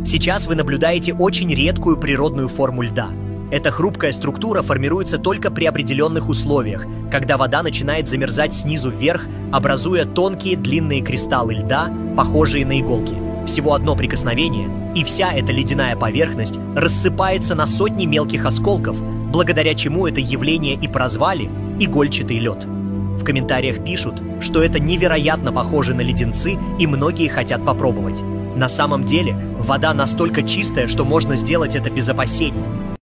Сейчас вы наблюдаете очень редкую природную форму льда. Эта хрупкая структура формируется только при определенных условиях, когда вода начинает замерзать снизу вверх, образуя тонкие длинные кристаллы льда, похожие на иголки. Всего одно прикосновение, и вся эта ледяная поверхность рассыпается на сотни мелких осколков, благодаря чему это явление и прозвали «игольчатый лед». В комментариях пишут, что это невероятно похоже на леденцы, и многие хотят попробовать. На самом деле, вода настолько чистая, что можно сделать это без опасений.